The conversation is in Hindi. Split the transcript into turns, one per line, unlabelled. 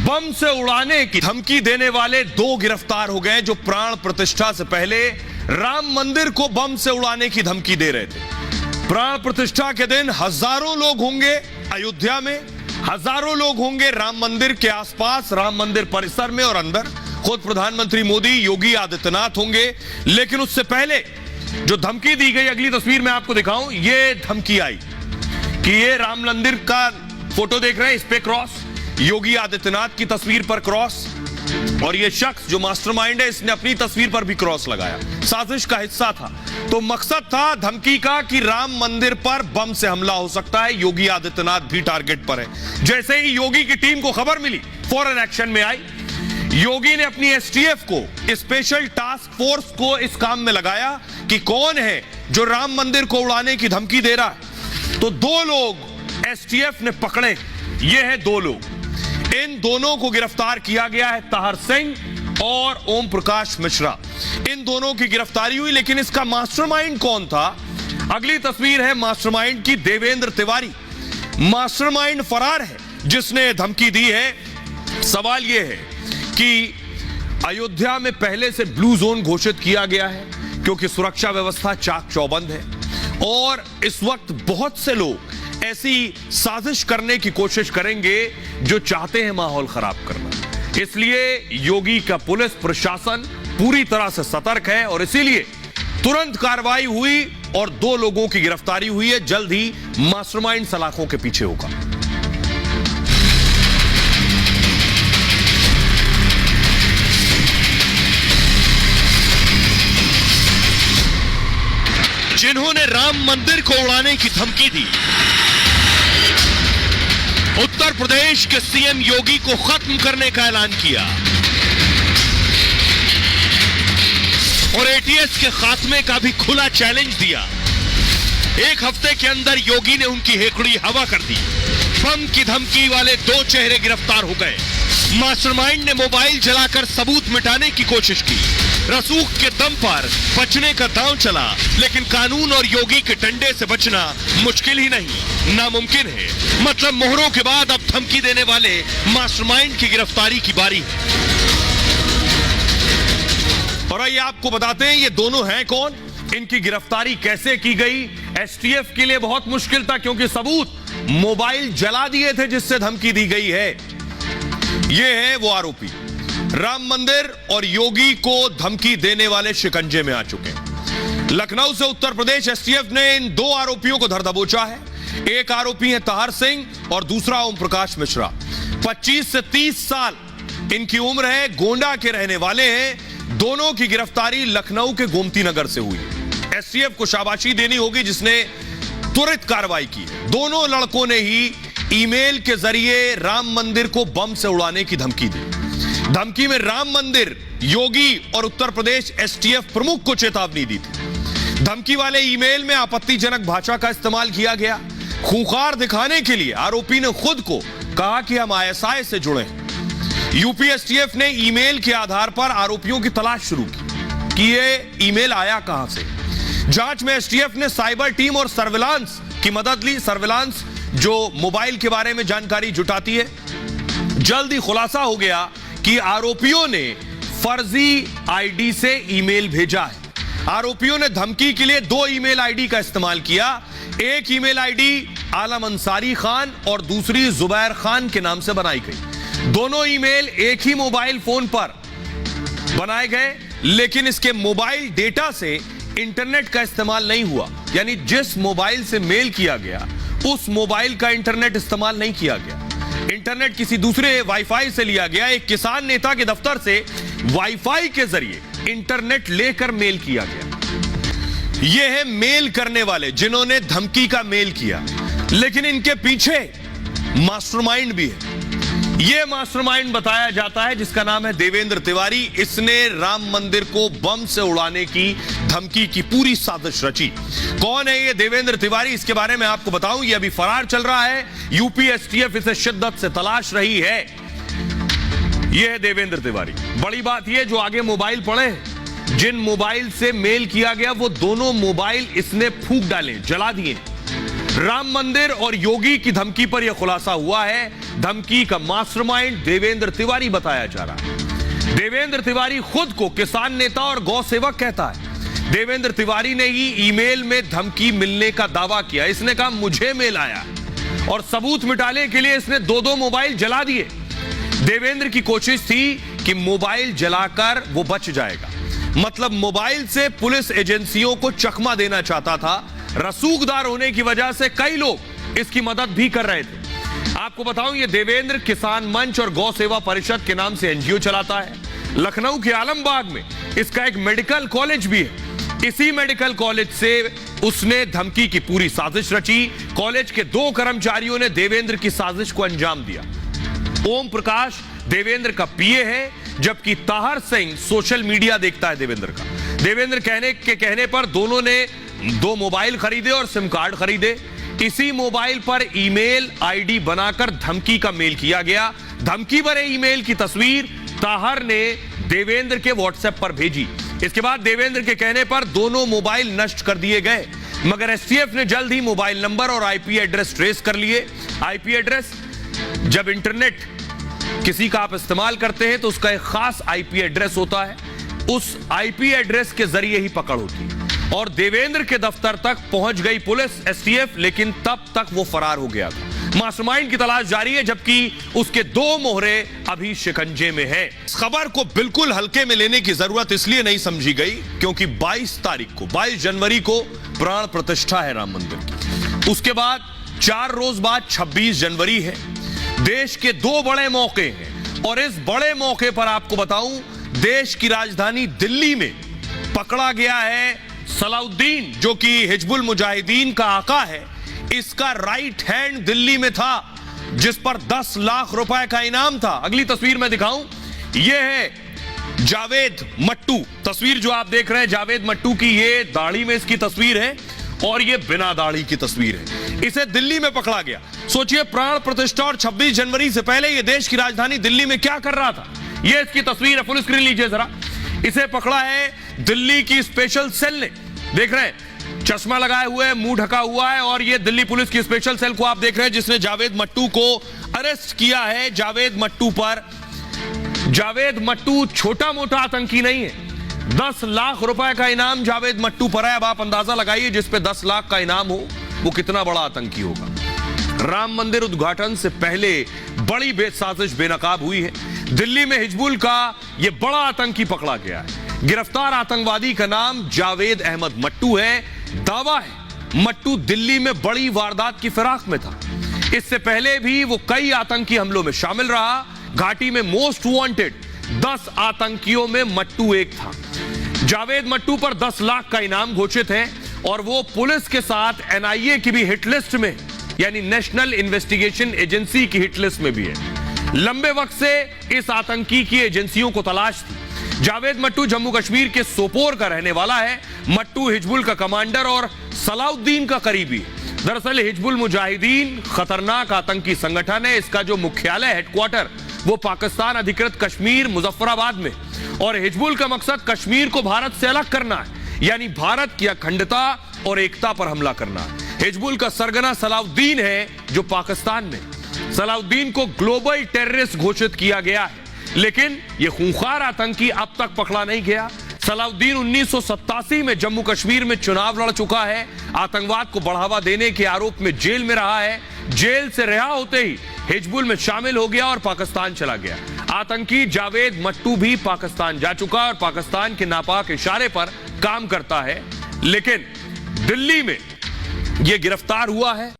बम से उड़ाने की धमकी देने वाले 2 गिरफ्तार हो गए जो प्राण प्रतिष्ठा से पहले राम मंदिर को बम से उड़ाने की धमकी दे रहे थे। प्राण प्रतिष्ठा के दिन हजारों लोग होंगे अयोध्या में, हजारों लोग होंगे राम मंदिर के आसपास, राम मंदिर परिसर में और अंदर। खुद प्रधानमंत्री मोदी, योगी आदित्यनाथ होंगे। लेकिन उससे पहले जो धमकी दी गई, अगली तस्वीर में आपको दिखाऊं, ये धमकी आई कि ये राम मंदिर का फोटो देख रहे हैं, इस पे क्रॉस, योगी आदित्यनाथ की तस्वीर पर क्रॉस, और ये शख्स जो मास्टरमाइंड है इसने अपनी तस्वीर पर भी क्रॉस लगाया। साजिश का हिस्सा था। तो मकसद था धमकी का कि राम मंदिर पर बम से हमला हो सकता है, योगी आदित्यनाथ भी टारगेट पर है। जैसे ही योगी की टीम को खबर मिली, फौरन एक्शन में आई। योगी ने अपनी एसटीएफ को, स्पेशल टास्क फोर्स को इस काम में लगाया कि कौन है जो राम मंदिर को उड़ाने की धमकी दे रहा है। तो 2 लोग एसटीएफ ने पकड़े। ये है 2 लोग। इन दोनों को गिरफ्तार किया गया है, ताहर सिंह और ओम प्रकाश मिश्रा। इन दोनों की गिरफ्तारी हुई। लेकिन इसका मास्टरमाइंड कौन था? अगली तस्वीर है मास्टरमाइंड की, देवेंद्र तिवारी। मास्टरमाइंड फरार है जिसने धमकी दी है। सवाल यह है कि अयोध्या में पहले से ब्लू जोन घोषित किया गया है क्योंकि सुरक्षा व्यवस्था चाक चौबंद है और इस वक्त बहुत से लोग ऐसी साजिश करने की कोशिश करेंगे जो चाहते हैं माहौल खराब करना। इसलिए योगी का पुलिस प्रशासन पूरी तरह से सतर्क है और इसीलिए तुरंत कार्रवाई हुई और 2 लोगों की गिरफ्तारी हुई है। जल्द ही मास्टरमाइंड सलाखों के पीछे होगा। जिन्होंने राम मंदिर को उड़ाने की धमकी दी, उत्तर प्रदेश के सीएम योगी को खत्म करने का ऐलान किया और एटीएस के खात्मे का भी खुला चैलेंज दिया। 1 हफ्ते के अंदर योगी ने उनकी हेकड़ी हवा कर दी। बम की धमकी वाले 2 चेहरे गिरफ्तार हो गए। मास्टरमाइंड ने मोबाइल जलाकर सबूत मिटाने की कोशिश की। रसूख के दम पर बचने का दांव चला, लेकिन कानून और योगी के डंडे से बचना मुश्किल ही नहीं, नामुमकिन है। मतलब मोहरों के बाद अब धमकी देने वाले मास्टरमाइंड की गिरफ्तारी की बारी है। और आइए आपको बताते हैं ये दोनों हैं कौन, इनकी गिरफ्तारी कैसे की गई। एसटीएफ के लिए बहुत मुश्किल था क्योंकि सबूत, मोबाइल जला दिए थे जिससे धमकी दी गई है। ये है वो आरोपी, राम मंदिर और योगी को धमकी देने वाले शिकंजे में आ चुके हैं। लखनऊ से उत्तर प्रदेश एसटीएफ ने इन 2 आरोपियों को धर दबोचा है। एक आरोपी है ताहर सिंह और दूसरा ओम प्रकाश मिश्रा। 25 से 30 साल इनकी उम्र है, गोंडा के रहने वाले हैं। दोनों की गिरफ्तारी लखनऊ के गोमती नगर से हुई। एसटीएफ को शाबाशी देनी होगी जिसने त्वरित कार्रवाई की। दोनों लड़कों ने ही ईमेल के जरिए राम मंदिर को बम से उड़ाने की धमकी दी। धमकी में राम मंदिर, योगी और उत्तर प्रदेश एसटीएफ प्रमुख को चेतावनी दी थी। धमकी वाले ईमेल में आपत्तिजनक भाषा का इस्तेमाल किया गया। खूंखार दिखाने के लिए आरोपी ने खुद को कहा कि हम आईएसआई से जुड़े हैं। यूपी एसटीएफ ने ईमेल के आधार पर आरोपियों की तलाश शुरू की कि ये ईमेल आया कहां से। जांच में एसटीएफ ने साइबर टीम और सर्विलांस की मदद ली। सर्विलांस जो मोबाइल के बारे में जानकारी जुटाती है। जल्द ही खुलासा हो गया कि आरोपियों ने फर्जी आईडी से ईमेल भेजा है। आरोपियों ने धमकी के लिए 2 ईमेल आईडी का इस्तेमाल किया। एक ईमेल आईडी आलम अंसारी खान और दूसरी जुबैर खान के नाम से बनाई गई। दोनों ईमेल एक ही मोबाइल फोन पर बनाए गए, लेकिन इसके मोबाइल डेटा से इंटरनेट का इस्तेमाल नहीं हुआ। यानी जिस मोबाइल से मेल किया गया उस मोबाइल का इंटरनेट इस्तेमाल नहीं किया गया। इंटरनेट किसी दूसरे वाईफाई से लिया गया। एक किसान नेता के दफ्तर से वाईफाई के जरिए इंटरनेट लेकर मेल किया गया। यह है मेल करने वाले जिन्होंने धमकी का मेल किया, लेकिन इनके पीछे मास्टरमाइंड भी है। यह मास्टरमाइंड बताया जाता है जिसका नाम है देवेंद्र तिवारी। इसने राम मंदिर को बम से उड़ाने की धमकी की पूरी साजिश रची। कौन है ये देवेंद्र तिवारी, इसके बारे में आपको बताऊं। ये अभी फरार चल रहा है। यूपी एसटीएफ इसे शिद्दत से तलाश रही है। यह है देवेंद्र तिवारी। बड़ी बात यह, जो आगे मोबाइल पड़े, जिन मोबाइल से मेल किया गया वो दोनों मोबाइल इसने फूंक डाले, जला दिए। राम मंदिर और योगी की धमकी पर यह खुलासा हुआ है। धमकी का मास्टरमाइंड देवेंद्र तिवारी बताया जा रहा है। देवेंद्र तिवारी खुद को किसान नेता और गौ सेवक कहता है। देवेंद्र तिवारी ने ही ईमेल में धमकी मिलने का दावा किया। इसने कहा मुझे मेल आया और सबूत मिटाने के लिए इसने 2-2 मोबाइल जला दिए। देवेंद्र की कोशिश थी कि मोबाइल जलाकर वो बच जाएगा, मतलब मोबाइल से पुलिस एजेंसियों को चकमा देना चाहता था। रसूखदार होने की वजह से कई लोग इसकी मदद भी कर रहे थे। आपको बताऊं, ये देवेंद्र किसान मंच और गौ सेवा परिषद के नाम से एनजीओ चलाता है। लखनऊ के आलमबाग में इसका एक मेडिकल कॉलेज भी है। इसी मेडिकल कॉलेज से उसने धमकी की पूरी साजिश रची। कॉलेज के 2 कर्मचारियों ने देवेंद्र की साजिश को अंजाम दिया। ओम प्रकाश देवेंद्र का पीए है, जबकि ताहर सिंह सोशल मीडिया देखता है देवेंद्र का। देवेंद्र कहने पर दोनों ने 2 मोबाइल खरीदे और सिम कार्ड खरीदे। इसी मोबाइल पर ईमेल आईडी बनाकर धमकी का मेल किया गया। धमकी भरे ईमेल की तस्वीर ताहर ने देवेंद्र के व्हाट्सएप पर भेजी। इसके बाद देवेंद्र के कहने पर दोनों मोबाइल नष्ट कर दिए गए, मगर एसटीएफ ने जल्द ही मोबाइल नंबर और आईपी एड्रेस ट्रेस कर लिए। आईपी एड्रेस, जब इंटरनेट किसी का आप इस्तेमाल करते हैं तो उसका एक खास आईपी एड्रेस होता है। उस आईपी एड्रेस के जरिए ही पकड़ होती है और देवेंद्र के दफ्तर तक पहुंच गई पुलिस, एसटीएफ, लेकिन तब तक वो फरार हो गया था। मास्टरमाइंड की तलाश जारी है, जबकि उसके 2 मोहरे अभी शिकंजे में हैं। इस खबर को बिल्कुल हल्के में लेने की जरूरत इसलिए नहीं समझी गई क्योंकि 22 जनवरी को प्राण प्रतिष्ठा है राम मंदिर की। उसके बाद 4 रोज बाद 26 जनवरी है। देश के 2 बड़े मौके हैं और इस बड़े मौके पर आपको बताऊं, देश की राजधानी दिल्ली में पकड़ा गया है सलाउद्दीन, जो कि हिजबुल मुजाहिदीन का आका है। इसका राइट हैंड दिल्ली में था, जिस पर 10 लाख रुपए का इनाम था। अगली तस्वीर मैं दिखाऊं, यह है जावेद मट्टू। तस्वीर जो आप देख रहे हैं जावेद मट्टू की, ये दाढ़ी में इसकी तस्वीर है और ये बिना दाढ़ी की तस्वीर है। इसे दिल्ली में पकड़ा गया। सोचिए, प्राण प्रतिष्ठा और 26 जनवरी से पहले ये देश की राजधानी दिल्ली में क्या कर रहा था। ये इसकी तस्वीर है, फुल स्क्रीन लीजिए जरा। इसे पकड़ा है दिल्ली की स्पेशल सेल ने। देख रहे हैं, चश्मा लगाए हुए, मुंह ढका हुआ है और ये दिल्ली पुलिस की स्पेशल सेल को आप देख रहे हैं, जिसने जावेद मट्टू को अरेस्ट किया है। जावेद मट्टू छोटा मोटा आतंकी नहीं है। 10 लाख रुपए का इनाम जावेद मट्टू पर है। अब आप अंदाजा लगाइए, जिस पे 10 लाख का इनाम हो वो कितना बड़ा आतंकी होगा। राम मंदिर उद्घाटन से पहले बड़ी साजिश बेनकाब हुई है। दिल्ली में हिजबुल का यह बड़ा आतंकी पकड़ा गया है। गिरफ्तार आतंकवादी का नाम जावेद अहमद मट्टू है। दावा है मट्टू दिल्ली में बड़ी वारदात की फिराक में था। इससे पहले भी वो कई आतंकी हमलों में शामिल रहा। घाटी में मोस्ट वांटेड 10 आतंकियों में मट्टू एक था। जावेद मट्टू पर 10 लाख का इनाम घोषित है और वो पुलिस के साथ एनआईए की भी हिट लिस्ट में, यानी नेशनल इन्वेस्टिगेशन एजेंसी की हिट लिस्ट में भी है। लंबे वक्त से इस आतंकी की एजेंसियों को तलाश थी। जावेद मट्टू जम्मू कश्मीर के सोपोर का रहने वाला है। मट्टू हिजबुल का कमांडर और सलाउद्दीन का करीबी है। दरअसल हिजबुल मुजाहिदीन खतरनाक आतंकी संगठन है। इसका जो मुख्यालय, हेडक्वार्टर, वो पाकिस्तान अधिकृत कश्मीर मुजफ्फराबाद में, और हिजबुल का मकसद कश्मीर को भारत से अलग करना है, यानी भारत की अखंडता और एकता पर हमला करना है। हिजबुल का सरगना सलाउद्दीन है, जो पाकिस्तान में। सलाउद्दीन को ग्लोबल टेररिस्ट घोषित किया गया है, लेकिन यह खूंखार आतंकी अब तक पकड़ा नहीं गया। सलाउद्दीन 1987 में जम्मू कश्मीर में चुनाव लड़ चुका है। आतंकवाद को बढ़ावा देने के आरोप में जेल में रहा है। जेल से रिहा होते ही हिजबुल में शामिल हो गया और पाकिस्तान चला गया। आतंकी जावेद मट्टू भी पाकिस्तान जा चुका और पाकिस्तान के नापाक इशारे पर काम करता है, लेकिन दिल्ली में यह गिरफ्तार हुआ है।